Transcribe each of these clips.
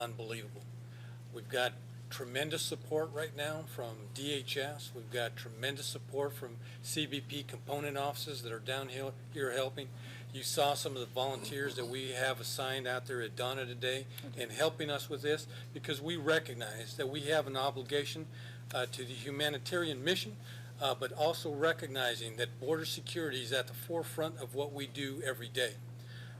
unbelievable. We've got tremendous support right now from DHS. We've got tremendous support from CBP component offices that are down here helping. You saw some of the volunteers that we have assigned out there at Donna today in helping us with this, because we recognize that we have an obligation to the humanitarian mission, but also recognizing that border security is at the forefront of what we do every day.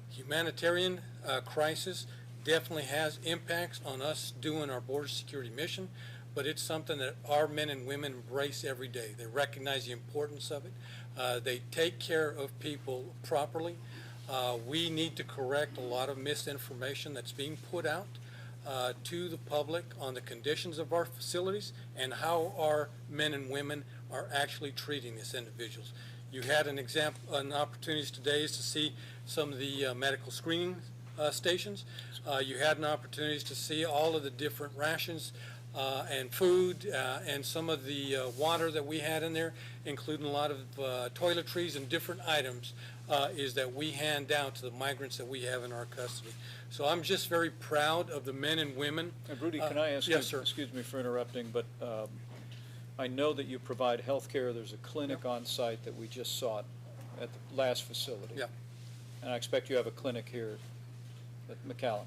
Humanitarian crisis definitely has impacts on us doing our border security mission, but it's something that our men and women embrace every day. They recognize the importance of it. They take care of people properly. We need to correct a lot of misinformation that's being put out to the public on the conditions of our facilities and how our men and women are actually treating these individuals. You had an opportunity today to see some of the medical screening stations. You had an opportunity to see all of the different rations and food and some of the water that we had in there, including a lot of toiletries and different items is that we hand out to the migrants that we have in our custody. So I'm just very proud of the men and women. Rudy, can I ask yes, you, sir. Excuse me for interrupting, but I know that you provide health care. There's a clinic on site that we just saw at the last facility. Yeah. And I expect you have a clinic here at McAllen.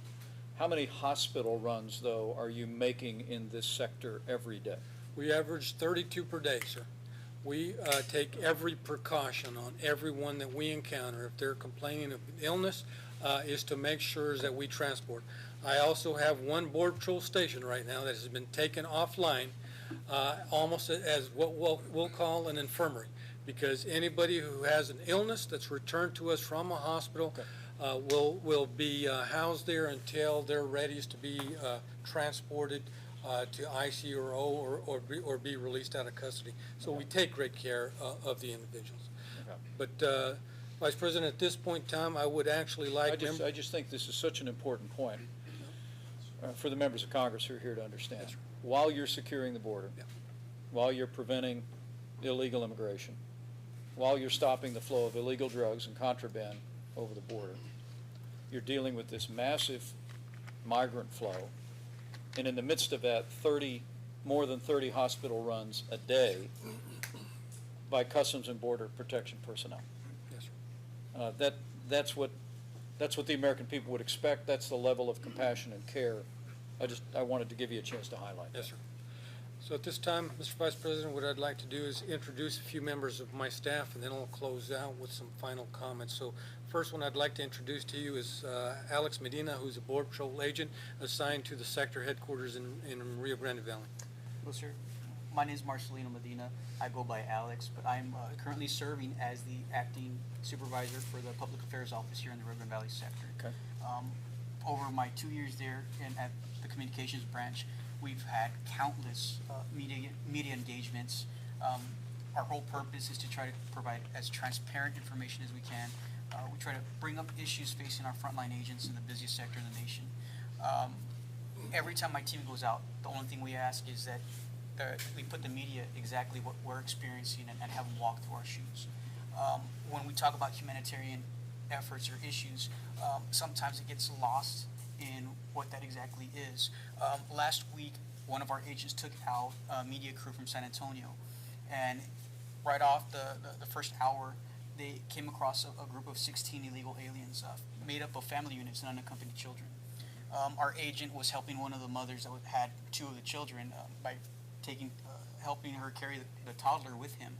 How many hospital runs, though, are you making in this sector every day? We average 32 per day, sir. We take every precaution on everyone that we encounter. If they're complaining of illness, is to make sure that we transport. I also have one Border Patrol station right now that has been taken offline almost as what we'll call an infirmary, because anybody who has an illness that's returned to us from a hospital will be housed there until they're ready to be transported to ICU or be released out of custody. So we take great care of the individuals. But Vice President, at this point in time, I would actually like I just think this is such an important point for the members of Congress who are here to understand. Yes, while you're securing the border, while you're preventing illegal immigration, while you're stopping the flow of illegal drugs and contraband over the border, you're dealing with this massive migrant flow, and in the midst of that, more than 30 hospital runs a day by Customs and Border Protection personnel. Yes, sir. That's what the American people would expect. That's the level of compassion and care. I wanted to give you a chance to highlight that. Yes, sir. So at this time, Mr. Vice President, what I'd like to do is introduce a few members of my staff, and then I'll close out with some final comments. So first one I'd like to introduce to you is Alex Medina, who's a Border Patrol agent assigned to the sector headquarters in Rio Grande Valley. Hello, sir. My name is Marcelino Medina. I go by Alex, but I'm currently serving as the acting supervisor for the Public Affairs Office here in the Rio Grande Valley sector. Okay. Over my 2 years there and at the communications branch, we've had countless media engagements. Our whole purpose is to try to provide as transparent information as we can. We try to bring up issues facing our frontline agents in the busiest sector in the nation. Every time my team goes out, the only thing we ask is that we put the media exactly what we're experiencing and have them walk through our shoes. When we talk about humanitarian efforts or issues, sometimes it gets lost in what that exactly is. Last week, one of our agents took out a media crew from San Antonio, and right off the first hour, they came across a group of 16 illegal aliens made up of family units and unaccompanied children. Our agent was helping one of the mothers that had two of the children by helping her carry the toddler with him.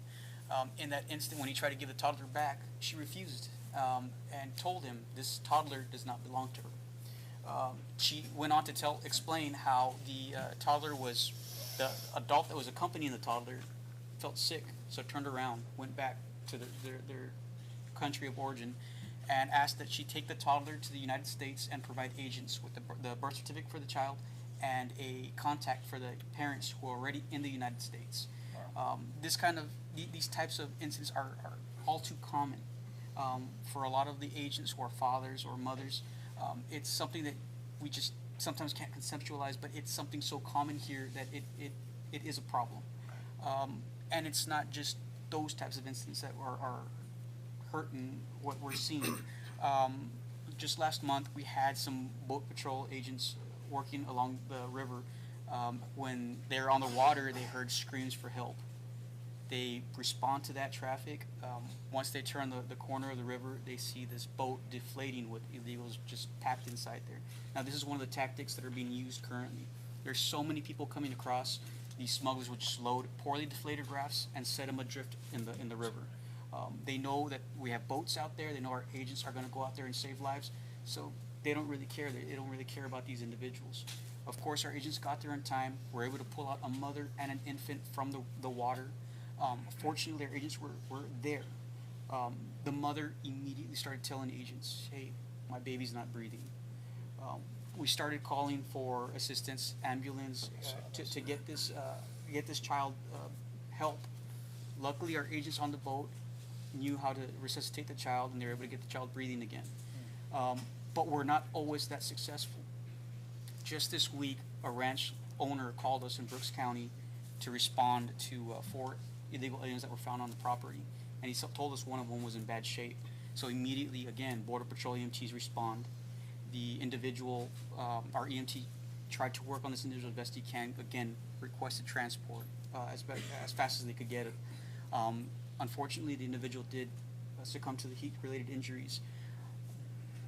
In that instant, when he tried to give the toddler back, she refused and told him this toddler does not belong to her. She went on to explain how the the adult that was accompanying the toddler felt sick, so turned around, went back to their country of origin, and asked that she take the toddler to the United States and provide agents with the birth certificate for the child and a contact for the parents who are already in the United States. These types of incidents are all too common for a lot of the agents who are fathers or mothers. It's something that we just sometimes can't conceptualize, but it's something so common here that it is a problem. And it's not just those types of incidents that are hurting what we're seeing. Just last month, we had some boat patrol agents working along the river. When they're on the water, they heard screams for help. They respond to that traffic. Once they turn the corner of the river, they see this boat deflating with illegals just packed inside there. Now, this is one of the tactics that are being used currently. There's so many people coming across. These smugglers would just load poorly deflated rafts and set them adrift in the river. They know that we have boats out there. They know our agents are going to go out there and save lives. So they don't really care. They don't really care about these individuals. Of course, our agents got there in time. We're able to pull out a mother and an infant from the water. Fortunately, our agents were there. The mother immediately started telling agents, hey, my baby's not breathing. We started calling for assistance, ambulance, to get this child help. Luckily, our agents on the boat knew how to resuscitate the child, and they were able to get the child breathing again. But we're not always that successful. Just this week, a ranch owner called us in Brooks County to respond to 4 illegal aliens that were found on the property, and he told us one of them was in bad shape. So immediately, again, Border Patrol EMTs respond. The individual, our EMT tried to work on this individual as best he can. Again, requested transport as fast as they could get it. Unfortunately, the individual did succumb to the heat-related injuries.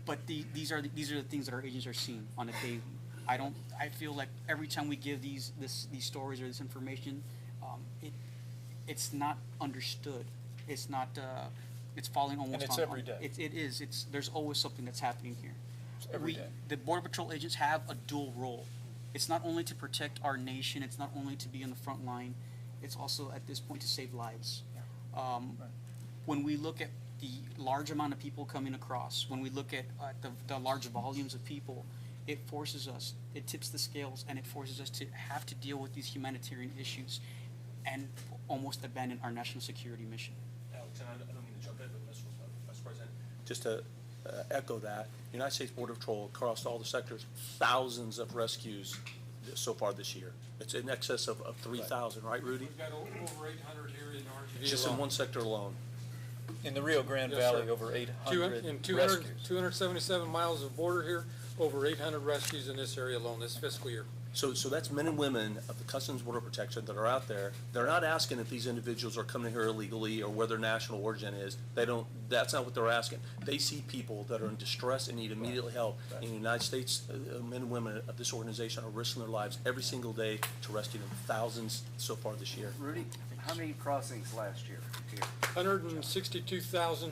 But these are the things that our agents are seeing on a daily. I feel like every time we give these stories or this information, it's not understood. It's not. It's falling almost. And it's every day. It is. There's always something that's happening here. Every day. The Border Patrol agents have a dual role. It's not only to protect our nation. It's not only to be on the front line. It's also at this point to save lives. When we look at the large amount of people coming across, when we look at the large volumes of people, it forces us, it tips the scales, and it forces us to have to deal with these humanitarian issues and almost abandon our national security mission. Alex, and I don't mean to jump in, but Mr. Vice President, Just to echo that, United States Border Patrol across all the sectors, thousands of rescues so far this year. It's in excess of 3,000, right, Rudy? We've got over 800 here in RGV Just in alone. one sector alone. In the Rio Grande Yes, Valley, sir. over 800 In rescues. 277 miles of border here, over 800 rescues in this area alone this fiscal year. So that's men and women of the Customs Border Protection that are out there. They're not asking if these individuals are coming here illegally or where their national origin is. That's not what they're asking. They see people that are in distress and need immediate help. In the United States, men and women of this organization are risking their lives every single day to rescue them. Thousands so far this year. Rudy, how many crossings last year here? 162,000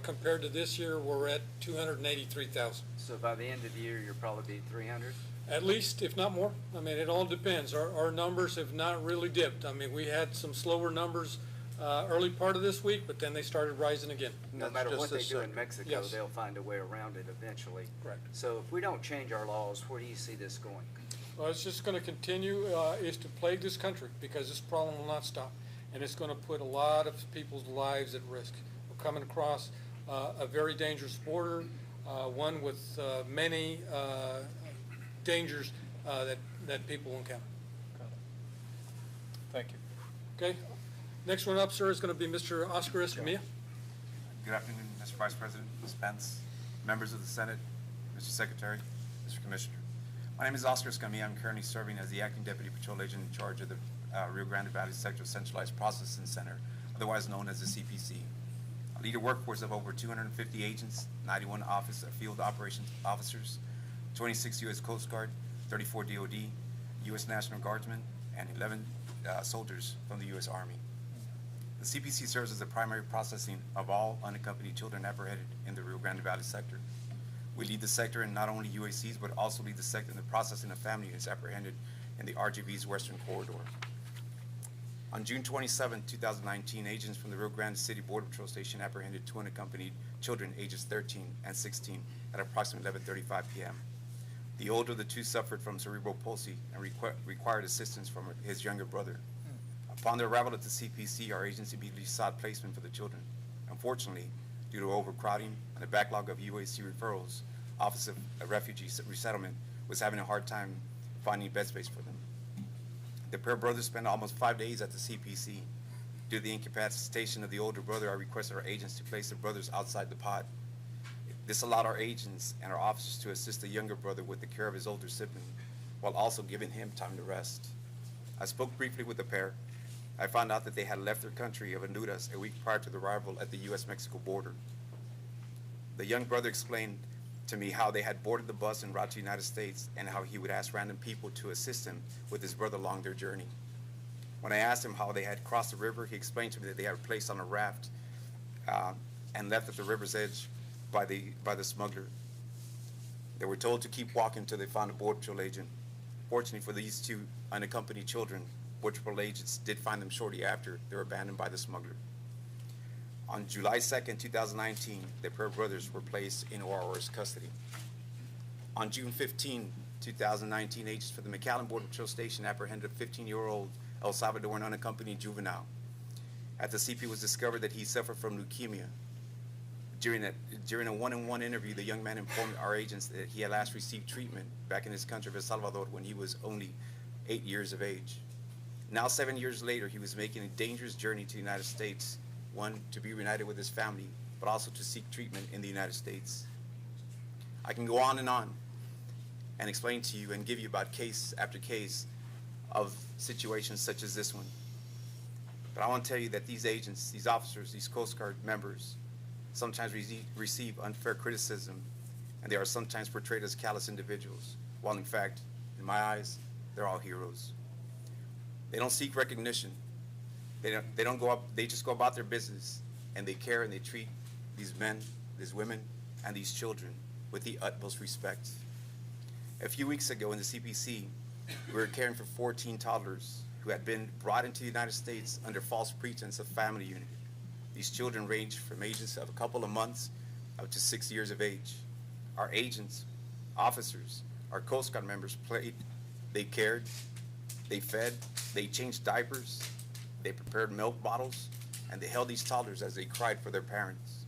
compared to this year, we're at 283,000. So by the end of the year, you'll probably be 300? At least, if not more. I mean, it all depends. Our numbers have not really dipped. I mean, we had some slower numbers early part of this week, but then they started rising again. No That's matter just what they this do in sector. Mexico, Yes. they'll find a way around it eventually. Correct. So if we don't change our laws, where do you see this going? Well, it's just going to continue, is to plague this country because this problem will not stop. And it's going to put a lot of people's lives at risk. We're coming across a very dangerous border, one with many dangers that people encounter. Thank you. Okay? Next one up, sir, is going to be Mr. Oscar Escamilla. Good afternoon, Mr. Vice President, Ms. Pence, members of the Senate, Mr. Secretary, Mr. Commissioner. My name is Oscar Escamilla. I'm currently serving as the Acting Deputy Patrol Agent in charge of the Rio Grande Valley Sector Centralized Processing Center, otherwise known as the CPC. I lead a workforce of over 250 agents, 91 field operations officers, 26 U.S. Coast Guard, 34 DOD, U.S. National Guardsmen, and 11 soldiers from the U.S. Army. The CPC serves as the primary processing of all unaccompanied children apprehended in the Rio Grande Valley sector. We lead the sector in not only UACs, but also lead the sector in the processing of families apprehended in the RGV's Western Corridor. On June 27, 2019, agents from the Rio Grande City Border Patrol Station apprehended 2 unaccompanied children ages 13 and 16 at approximately 11:35 p.m. The older of the 2 suffered from cerebral palsy and required assistance from his younger brother. Upon their arrival at the CPC, our agency immediately sought placement for the children. Unfortunately, due to overcrowding and a backlog of UAC referrals, Office of Refugee Resettlement was having a hard time finding bed space for them. The pair of brothers spent almost 5 days at the CPC. Due to the incapacitation of the older brother, I requested our agents to place the brothers outside the pod. This allowed our agents and our officers to assist the younger brother with the care of his older sibling. while also giving him time to rest. I spoke briefly with the pair. I found out that they had left their country of Honduras a week prior to the arrival at the U.S.-Mexico border. The young brother explained to me how they had boarded the bus en route to the United States and how he would ask random people to assist him with his brother along their journey. When I asked him how they had crossed the river, he explained to me that they had been placed on a raft and left at the river's edge by the smuggler. They were told to keep walking until they found a Border Patrol agent. Fortunately for these two unaccompanied children, Border Patrol agents did find them shortly after they were abandoned by the smuggler. On July 2nd, 2019, the pair of brothers were placed in ORR's custody. On June 15, 2019, agents for the McAllen Border Patrol Station apprehended a 15-year-old El Salvadoran unaccompanied juvenile. At the CP, it was discovered that he suffered from leukemia. During a one-on-one interview, the young man informed our agents that he had last received treatment back in his country of El Salvador when he was only 8 years of age. Now, 7 years later, he was making a dangerous journey to the United States, one, to be reunited with his family, but also to seek treatment in the United States. I can go on and explain to you and give you about case after case of situations such as this one. But I want to tell you that these agents, these officers, these Coast Guard members, sometimes receive unfair criticism, and they are sometimes portrayed as callous individuals, while in fact, in my eyes, they're all heroes. They don't seek recognition. They don't go up, they just go about their business, and they care and they treat these men, these women, and these children with the utmost respect. A few weeks ago in the CPC, we were caring for 14 toddlers who had been brought into the United States under false pretense of family unity. These children ranged from ages of a couple of months up to 6 years of age. Our agents, officers, our Coast Guard members played, they cared, they fed, they changed diapers, they prepared milk bottles, and they held these toddlers as they cried for their parents.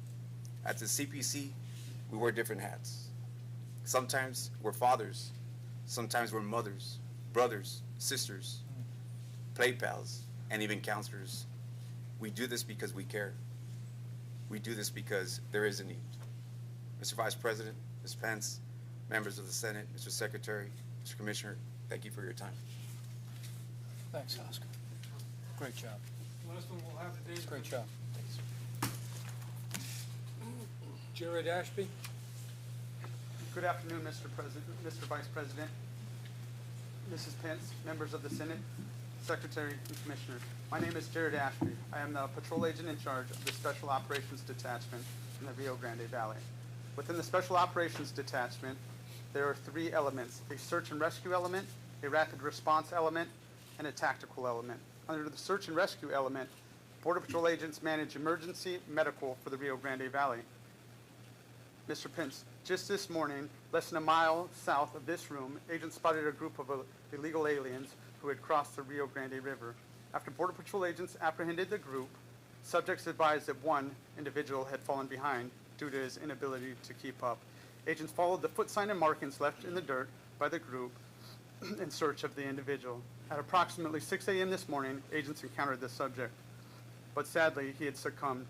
At the CPC, we wear different hats. Sometimes we're fathers, sometimes we're mothers, brothers, sisters, play pals, and even counselors. We do this because we care. We do this because there is a need. Mr. Vice President, Ms. Pence, members of the Senate, Mr. Secretary, Mr. Commissioner, thank you for your time. Thanks, Oscar. Great job. Last one we'll have today is Great job. Jared Ashby. Good afternoon, Mr. President, Mr. Vice President, Mrs. Pence, members of the Senate, Secretary, and Commissioners. My name is Jared Ashby. I am the patrol agent in charge of the Special Operations Detachment in the Rio Grande Valley. Within the Special Operations Detachment, there are 3 elements: a search and rescue element, a rapid response element, and a tactical element. Under the search and rescue element, Border Patrol agents manage emergency medical for the Rio Grande Valley. Mr. Pence, just this morning, less than a mile south of this room, agents spotted a group of illegal aliens who had crossed the Rio Grande River. After Border Patrol agents apprehended the group, subjects advised that one individual had fallen behind due to his inability to keep up. Agents followed the foot sign and markings left in the dirt by the group in search of the individual. At approximately 6 a.m. this morning, agents encountered the subject, but sadly, he had succumbed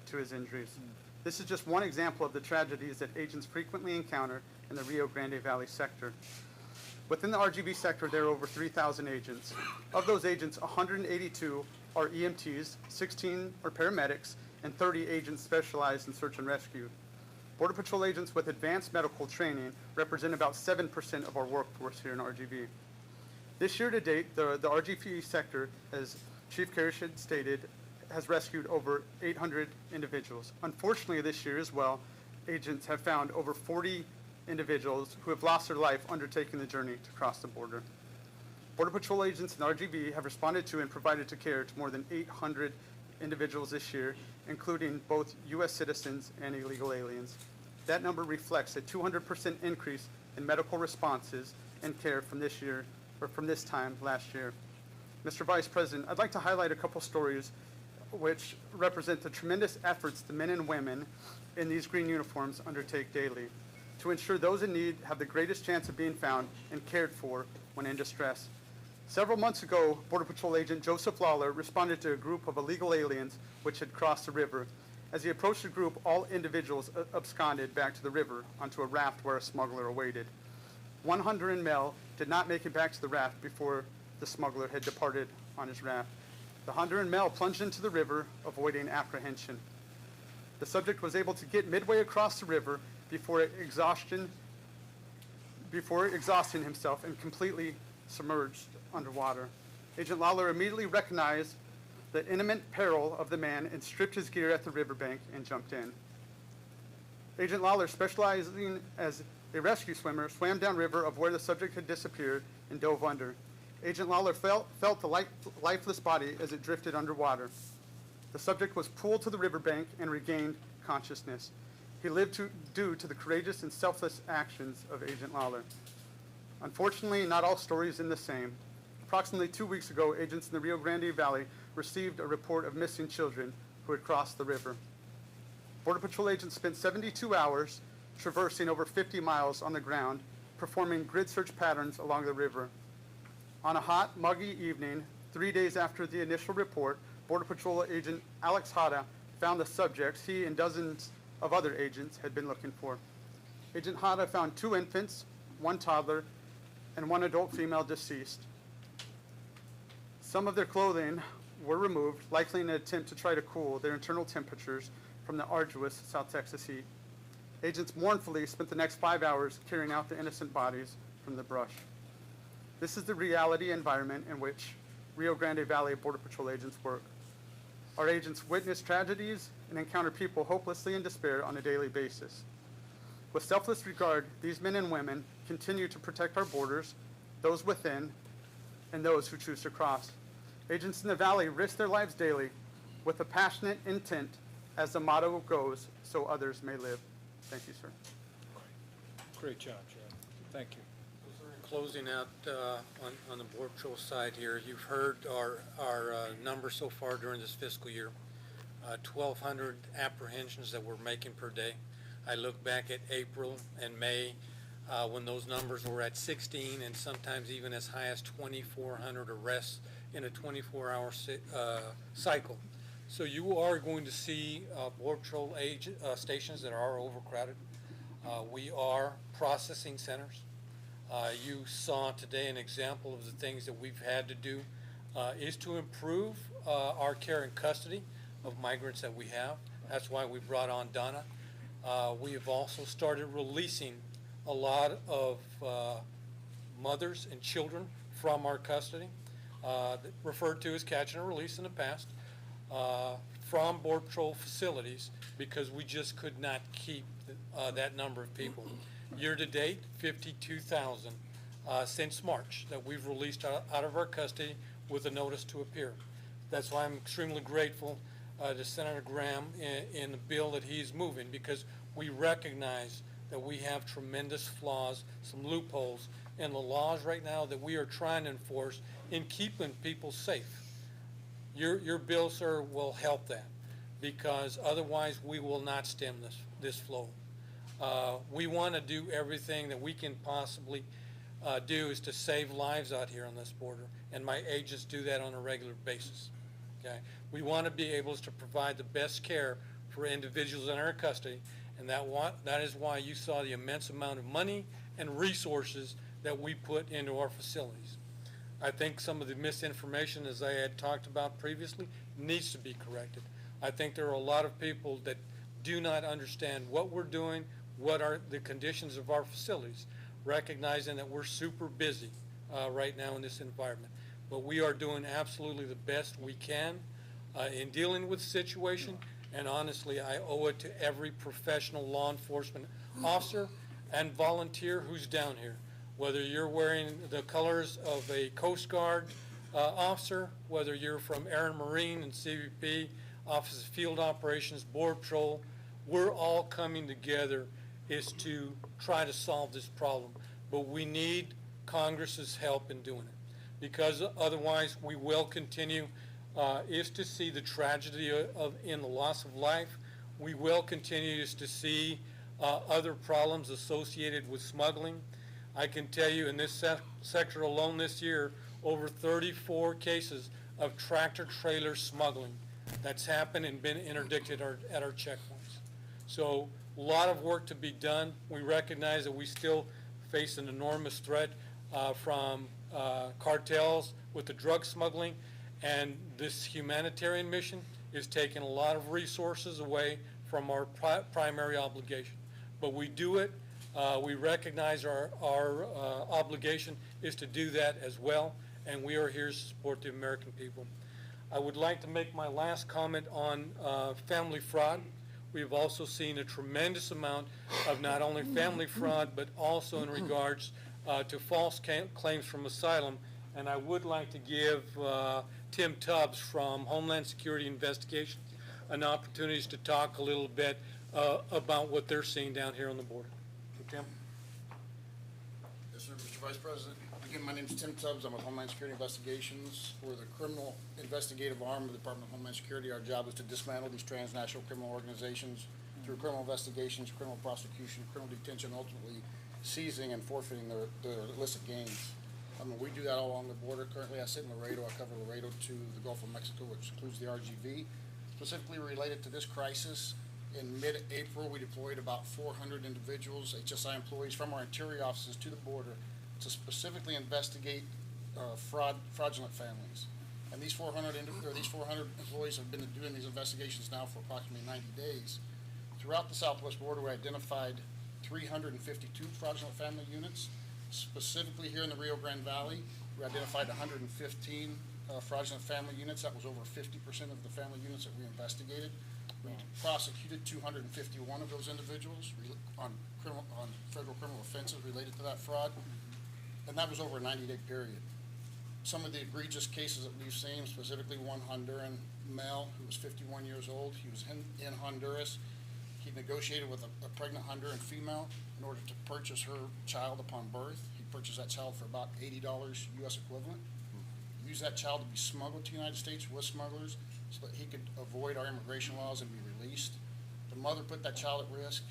to his injuries. This is just one example of the tragedies that agents frequently encounter in the Rio Grande Valley sector. Within the RGV sector, there are over 3,000 agents. Of those agents, 182 are EMTs, 16 are paramedics, and 30 agents specialized in search and rescue. Border Patrol agents with advanced medical training represent about 7% of our workforce here in RGV. This year to date, the RGV sector, as Chief Karish stated, has rescued over 800 individuals. Unfortunately, this year as well, agents have found over 40 individuals who have lost their life undertaking the journey to cross the border. Border Patrol agents in RGV have responded to and provided care to more than 800 individuals this year, including both U.S. citizens and illegal aliens. That number reflects a 200% increase in medical responses and care from this year, or from this time last year. Mr. Vice President, I'd like to highlight a couple stories which represent the tremendous efforts the men and women in these green uniforms undertake daily to ensure those in need have the greatest chance of being found and cared for when in distress. Several months ago, Border Patrol agent Joseph Lawler responded to a group of illegal aliens which had crossed the river. As he approached the group, all individuals absconded back to the river onto a raft where a smuggler awaited. One Honduran male did not make it back to the raft before the smuggler had departed on his raft. The Honduran male plunged into the river, avoiding apprehension. The subject was able to get midway across the river before exhausting himself and completely submerged underwater. Agent Lawler immediately recognized the imminent peril of the man and stripped his gear at the riverbank and jumped in. Agent Lawler, specializing as a rescue swimmer, swam downriver of where the subject had disappeared and dove under. Agent Lawler felt the lifeless body as it drifted underwater. The subject was pulled to the riverbank and regained consciousness. He lived due to the courageous and selfless actions of Agent Lawler. Unfortunately, not all stories are the same. Approximately 2 weeks ago, agents in the Rio Grande Valley received a report of missing children who had crossed the river. Border Patrol agents spent 72 hours traversing over 50 miles on the ground, performing grid search patterns along the river. On a hot, muggy evening, 3 days after the initial report, Border Patrol agent Alex Hada found the subjects he and dozens of other agents had been looking for. Agent Hada found 2 infants, 1 toddler, and 1 adult female deceased. Some of their clothing were removed, likely in an attempt to try to cool their internal temperatures from the arduous South Texas heat. Agents mournfully spent the next 5 hours carrying out the innocent bodies from the brush. This is the reality environment in which Rio Grande Valley Border Patrol agents work. Our agents witness tragedies and encounter people hopelessly in despair on a daily basis. With selfless regard, these men and women continue to protect our borders, those within, and those who choose to cross. Agents in the Valley risk their lives daily with a passionate intent, as the motto goes, so others may live. Thank you, sir. Great job, Chad. Thank you. Closing out on the Border Patrol side here, you've heard our numbers so far during this fiscal year. 1,200 apprehensions that we're making per day. I look back at April and May when those numbers were at 16 and sometimes even as high as 2,400 arrests in a 24-hour cycle. So you are going to see Border Patrol stations that are overcrowded. We are processing centers. You saw today an example of the things that we've had to do is to improve our care and custody of migrants that we have. That's why we brought on Donna. We have also started releasing a lot of mothers and children from our custody, referred to as catch and release in the past, from Border Patrol facilities because we just could not keep that number of people. Year to date, 52,000 since March that we've released out of our custody with a notice to appear. That's why I'm extremely grateful to Senator Graham in the bill that he's moving, because we recognize that we have tremendous flaws, some loopholes in the laws right now that we are trying to enforce in keeping people safe. Your bill, sir, will help that, because otherwise we will not stem this flow. We want to do everything that we can possibly do is to save lives out here on this border, and my agents do that on a regular basis. Okay, we want to be able to provide the best care for individuals in our custody, and that is why you saw the immense amount of money and resources that we put into our facilities. I think some of the misinformation, as I had talked about previously, needs to be corrected. I think there are a lot of people that do not understand what we're doing, what are the conditions of our facilities, recognizing that we're super busy right now in this environment. But we are doing absolutely the best we can in dealing with the situation, and honestly, I owe it to every professional law enforcement officer and volunteer who's down here. Whether you're wearing the colors of a Coast Guard officer, whether you're from Air and Marine and CBP, Office of Field Operations, Border Patrol, we're all coming together is to try to solve this problem. But we need Congress's help in doing it, because otherwise we will continue is to see the tragedy in the loss of life. We will continue to see other problems associated with smuggling. I can tell you in this sector alone this year, over 34 cases of tractor-trailer smuggling that's happened and been interdicted at our checkpoints. So a lot of work to be done. We recognize that we still face an enormous threat from cartels with the drug smuggling, and this humanitarian mission is taking a lot of resources away from our primary obligation. But we do it. We recognize our obligation is to do that as well, and we are here to support the American people. I would like to make my last comment on family fraud. We've also seen a tremendous amount of not only family fraud, but also in regards to false claims from asylum. And I would like to give Tim Tubbs from Homeland Security Investigations an opportunity to talk a little bit about what they're seeing down here on the border. Tim? Yes, sir, Mr. Vice President. Again, my name is Tim Tubbs. I'm with Homeland Security Investigations. We're the criminal investigative arm of the Department of Homeland Security. Our job is to dismantle these transnational criminal organizations through criminal investigations, criminal prosecution, criminal detention, ultimately seizing and forfeiting their illicit gains. We do that all along the border. Currently, I sit in Laredo. I cover Laredo to the Gulf of Mexico, which includes the RGV. Specifically related to this crisis, in mid-April, we deployed about 400 individuals, HSI employees, from our interior offices to the border to specifically investigate fraudulent families. And these 400 employees have been doing these investigations now for approximately 90 days. Throughout the southwest border, we identified 352 fraudulent family units. Specifically here in the Rio Grande Valley, we identified 115 fraudulent family units. That was over 50% of the family units that we investigated. We prosecuted 251 of those individuals on federal criminal offenses related to that fraud, and that was over a 90-day period. Some of the egregious cases that we've seen, specifically one Honduran male who was 51 years old. He was in Honduras. He negotiated with a pregnant Honduran female in order to purchase her child upon birth. He purchased that child for about $80 U.S. equivalent. He used that child to be smuggled to the United States with smugglers so that he could avoid our immigration laws and be released. The mother put that child at risk.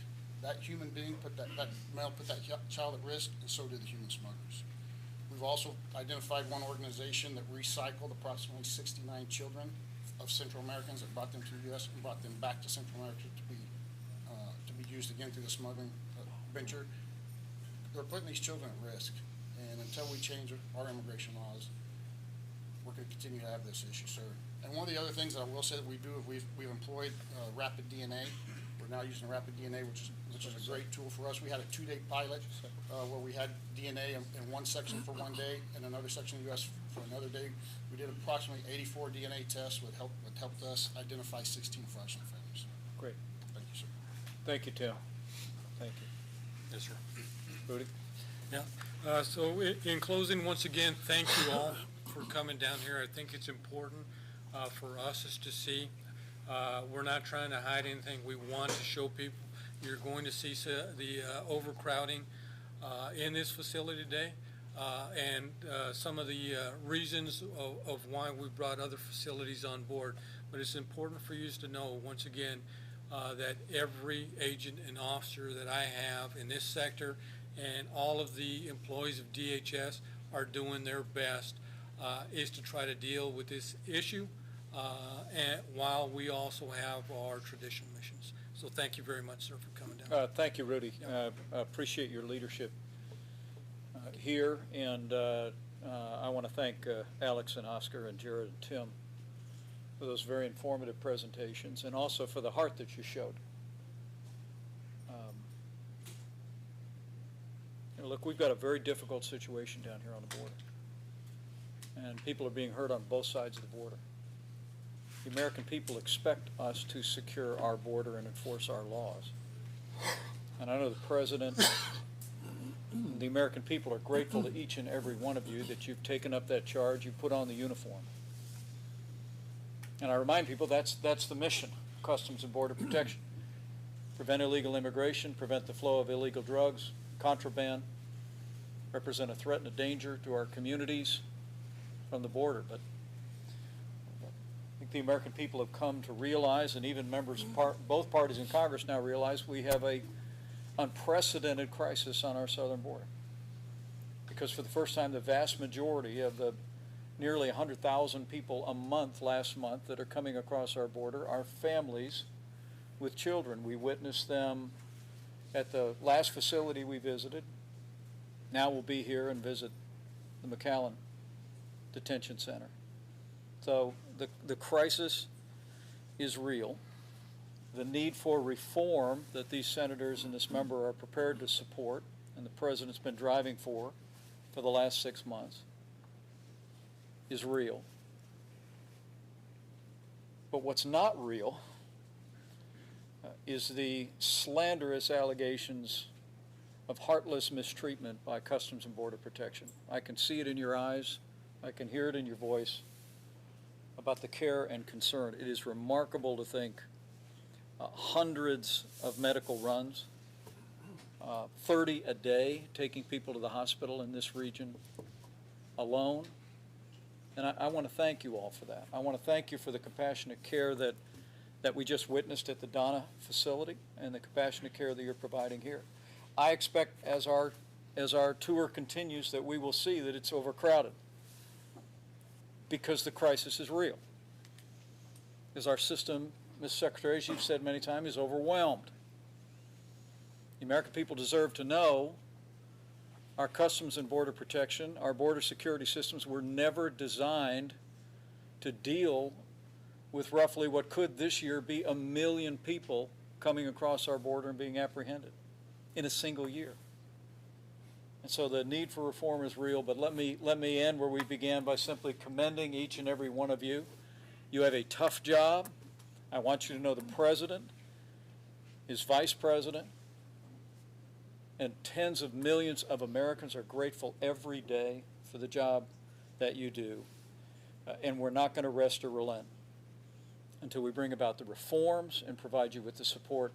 That human being that male put that child at risk, and so did the human smugglers. We've also identified one organization that recycled approximately 69 children of Central Americans that brought them to the U.S. and brought them back to Central America to be used again through the smuggling venture. They're putting these children at risk, and until we change our immigration laws, we're going to continue to have this issue, sir. And one of the other things that I will say that we do is we've employed rapid DNA. We're now using rapid DNA, which is a great tool for us. We had a 2-day pilot where we had DNA in one section for one day and another section of the U.S. for another day. We did approximately 84 DNA tests, which helped us identify 16 fraudulent families. Great. Thank you, sir. Thank you, Tim. Thank you. Yes, sir. Rudy? Yeah. So in closing, once again, thank you all for coming down here. I think it's important for us to see. We're not trying to hide anything. We want to show people. You're going to see the overcrowding in this facility today, and some of the reasons of why we brought other facilities on board. But it's important for you to know, once again, that every agent and officer that I have in this sector and all of the employees of DHS are doing their best is to try to deal with this issue and while we also have our traditional missions. So thank you very much, sir, for coming down. Thank you, Rudy. I appreciate your leadership here, and I want to thank Alex and Oscar and Jared and Tim for those very informative presentations, and also for the heart that you showed. Look, we've got a very difficult situation down here on the border, and people are being hurt on both sides of the border. The American people expect us to secure our border and enforce our laws. And I know the President, the American people are grateful to each and every one of you that you've taken up that charge, you put on the uniform. And I remind people that's the mission, Customs and Border Protection. Prevent illegal immigration, prevent the flow of illegal drugs, contraband, represent a threat and a danger to our communities from the border. But I think the American people have come to realize, and even members of both parties in Congress now realize, we have a unprecedented crisis on our southern border. Because for the first time, the vast majority of the nearly 100,000 people a month last month that are coming across our border are families with children. We witnessed them at the last facility we visited. Now we'll be here and visit the McAllen Detention Center. So the crisis is real. The need for reform that these senators and this member are prepared to support, and the president's been driving for the last 6 months, is real. But what's not real is the slanderous allegations of heartless mistreatment by Customs and Border Protection. I can see it in your eyes. I can hear it in your voice about the care and concern. It is remarkable to think hundreds of medical runs, 30 a day, taking people to the hospital in this region alone. And I want to thank you all for that. I want to thank you for the compassionate care that we just witnessed at the Donna facility and the compassionate care that you're providing here. I expect as our tour continues that we will see that it's overcrowded because the crisis is real. As our system, Ms. Secretary, as you've said many times, is overwhelmed. The American people deserve to know our Customs and Border Protection, our border security systems were never designed to deal with roughly what could this year be 1 million people coming across our border and being apprehended in a single year. And so the need for reform is real, but let me end where we began by simply commending each and every one of you. You have a tough job. I want you to know the President, his Vice President, and tens of millions of Americans are grateful every day for the job that you do. And we're not going to rest or relent until we bring about the reforms and provide you with the support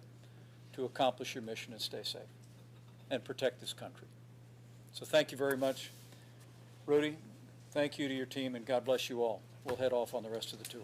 to accomplish your mission and stay safe and protect this country. So thank you very much. Rudy, thank you to your team, and God bless you all. We'll head off on the rest of the tour.